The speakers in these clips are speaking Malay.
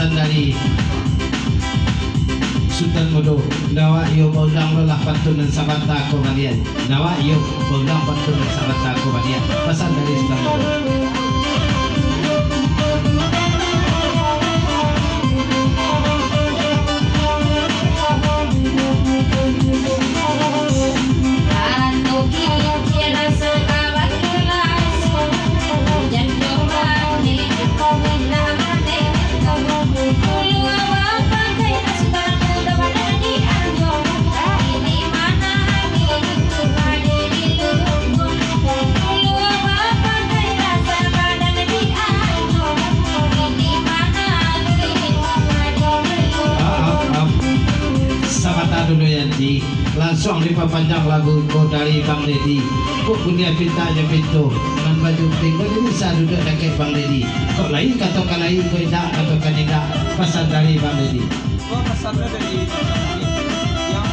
pesan dari Sultan Modo. Nawa iyo paulang lolah pantunan sabata ko malian. Nawa iyo paulang pantunan sabata ko malian. Pesan dari Sultan Modo. Dulu Yanti langsung diperpanjang lagu ko dari Bang Dedi. Kok punya pintanya pintu dengan baju pink kok bisa duduk dekat Bang Dedi. Kok lain katakan lain kok tidak katakan tidak. Pesan dari Bang Dedi. Oh, pesannya dari yang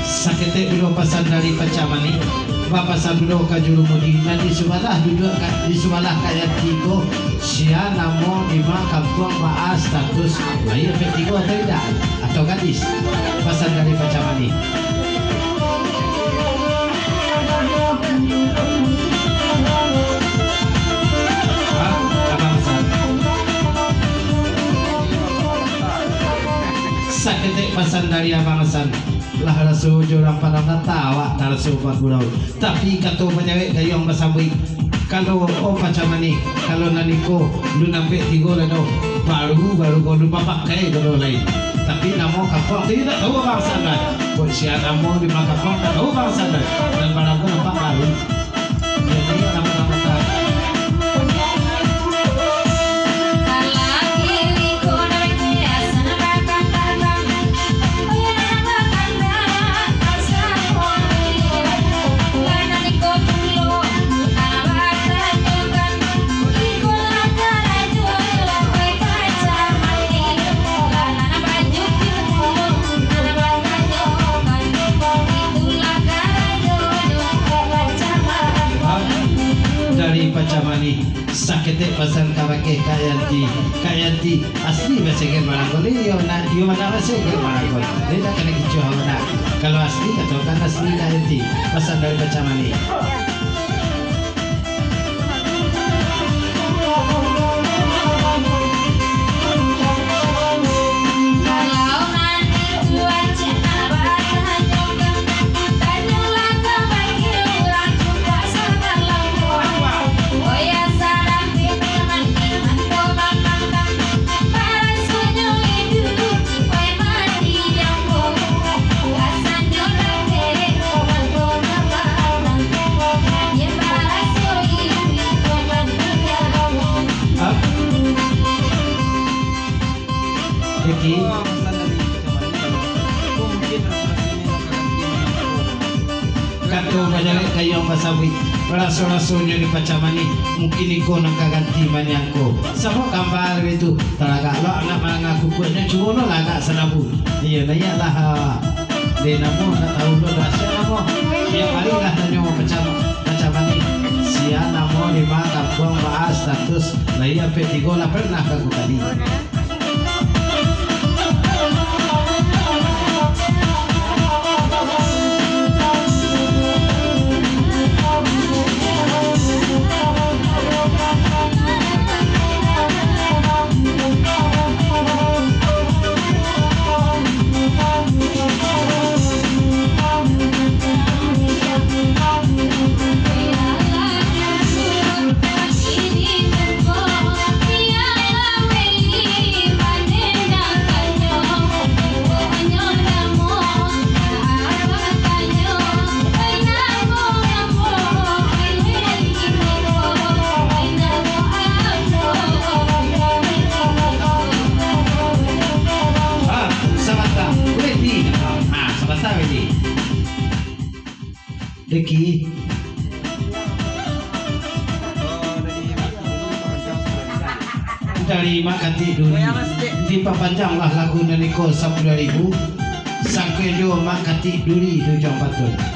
sakete dulu pesan dari Pacamani. Bapak Sabdo Kajurumudi nanti sumalah duduk di sumalah kayak tigo sia namo lima kampung maas status lahir petigo atau tidak atau gadis pesan dari Pacamani. Apa pesan? Sakete pesan dari Abang Hasan. Lah rasul jorang pada tawa rasul Pak Gurau. Tapi kata menyawek gayong masabui. Kalau macam ni, kalau naniko lu nampak tiga lado baru kau lupa pakai kalau lain. Tapi namo kapok tidak tahu bangsa dan. Buat siapa namo di kapok tak tahu bangsa dan. Dan barang pun nampak baru. Jadi nama-nama tak. Pacamani sakete pasan kawake kayanti asli baseke marangkol iyo mana baseke marangkol beda kena kicu hawana kalau asli atau kan asli kayanti pasan dari Pacamani. Kato banyak kayo masawi raso-rasonya di Pacamani mungkin iko nang kaganti manyangko sama gambar itu talaga lo anak mengaku kuatnya cuma lo laga sanabu iya nanya lah de namo na tahu lo rasanya namo yang paling lah nanyo Pacamani sia namo lima kampung bahas status laya petigo la pernah kagu tadi. Deki dari Makati dulu diperpanjanglah lagu Naniko 10.000 sampai jo Makati duri 740.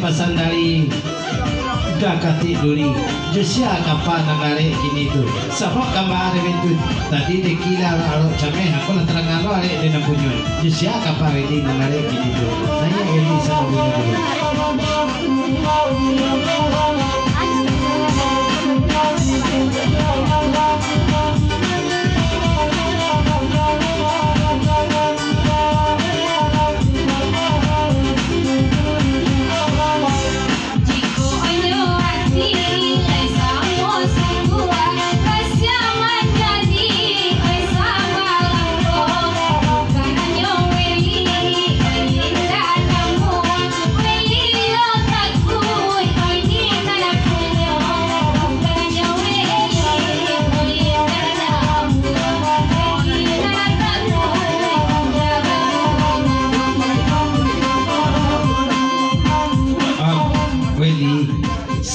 pesan dari Dakati Duri Jesia kapan nangare kini tu sabok gambar itu tadi dekila alo came aku nak terang alo are di nampunyo Jesia kapan ini nangare kini tu saya ini sama dulu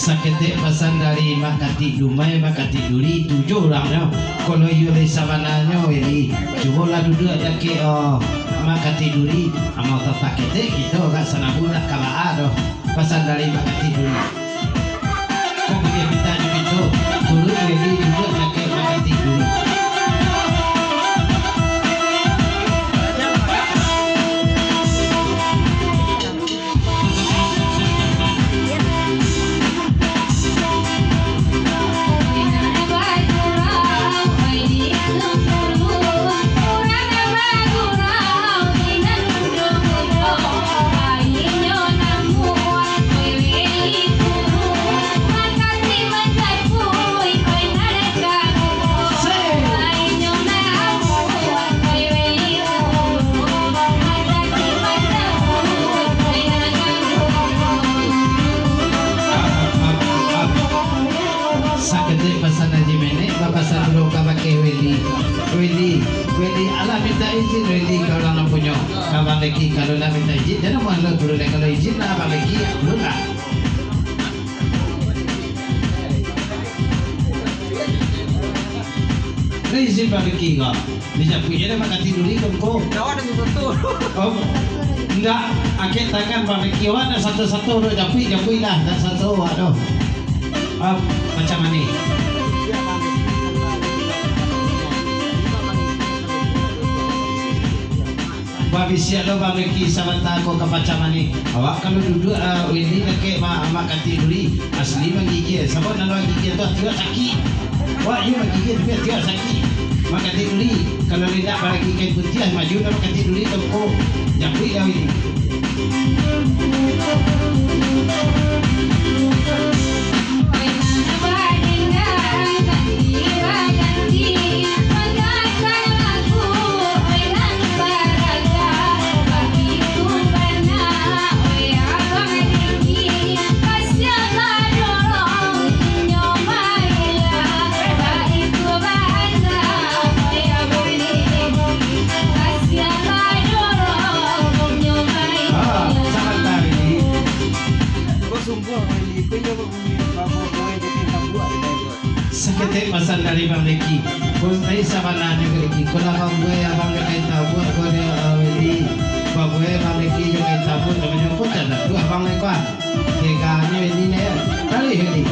sakete pesan dari Makati Dumai Makati Duri 7 orang kalau yule sabananya ini coba duduk ke Makati Duri amal tetap kete gitu gak sana budak kalah doh pesan dari Makati Duri kok dia minta gitu dulu ini duduk ke Makati Duri Weli ala minta izin Weli kalau nak punya kawan lagi kalau nak minta izin jangan malu dulu kalau izin lah abang lagi dulu lah izin bang lagi kau bisa punya dia makan tidur kau Kawan ada betul. oh enggak akhir tangan bang lagi wana satu-satu udah japui lah dan satu aduh macam mana Babisia lo bagi samanta ko kapacamani awak kalau duduk ini kakek mak tiduri asli menggigil sabot nalo gigil tu tiga sakit wah you menggigil tiga sakit maka tiduri kalau tidak bagi kain putih maju nak tiduri tempo japui dah ini sakit pasal dari Bang Leki. Kau tadi sabana juga Leki. Kau nak Bang Boy, Abang Leki tahu. Kau ni Leki, Bang Boy, Bang Leki juga tahu. Namanya pun tak ada. Dua Abang Leki kan. Tiga ni ini ni. Kali ini.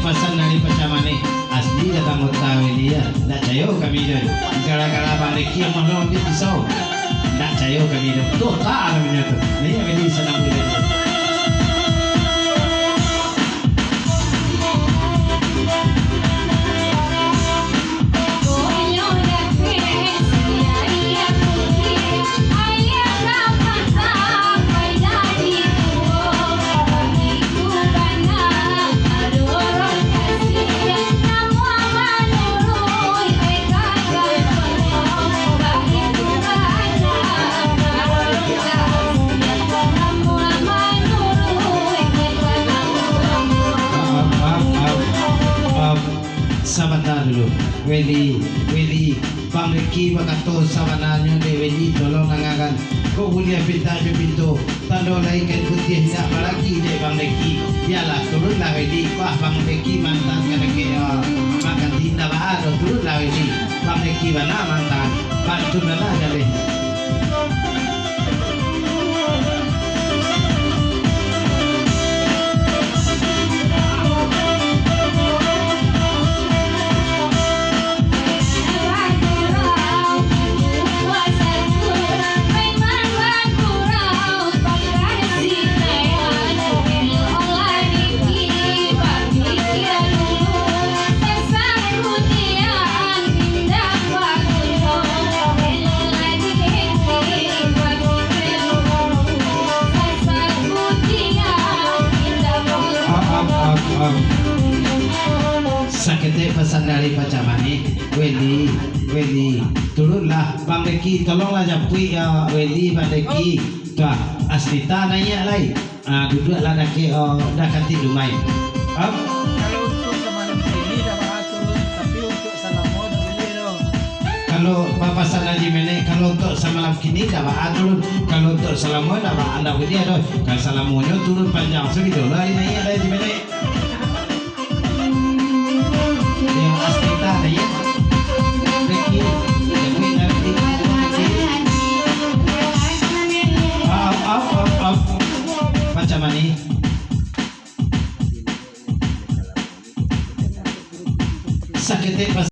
Pasal dari pecamane asli datang utawi dia tak cayo kami dia gara-gara balik yang mana dia pisau tak cayo kami dia total kami dia tu ni yang ini senang dia dulu. Weli Bang Reki makato sawananyo de Weli tolong nangakan. Kau boleh pintu tando lain kan putih tidak lagi de Bang Reki. Biarlah turunlah Weli. Wah Bang Reki mantan kan ke makan tindak ada turunlah Weli. Bang Reki mana mantan. Bantu nana jadi. Sakitnya pesan dari Pacamani, Weli, turunlah Bang Reki, tolonglah japui ya Weli Bang Reki, tuh Astita nanya lagi, duduklah daki dakati dumai. Kalau untuk sa malam ini dapat atur, tapi untuk sa lamod hindi dong. Kalau Papa Sanaji Mene, kalau untuk semalam kini dapat atur, kalau untuk salamu dapat anda dia doh, kalau salamunya turun panjang segitu lah ini ada di Mene. Yang Astita nanya, Reki, macam mana? Sakitnya pas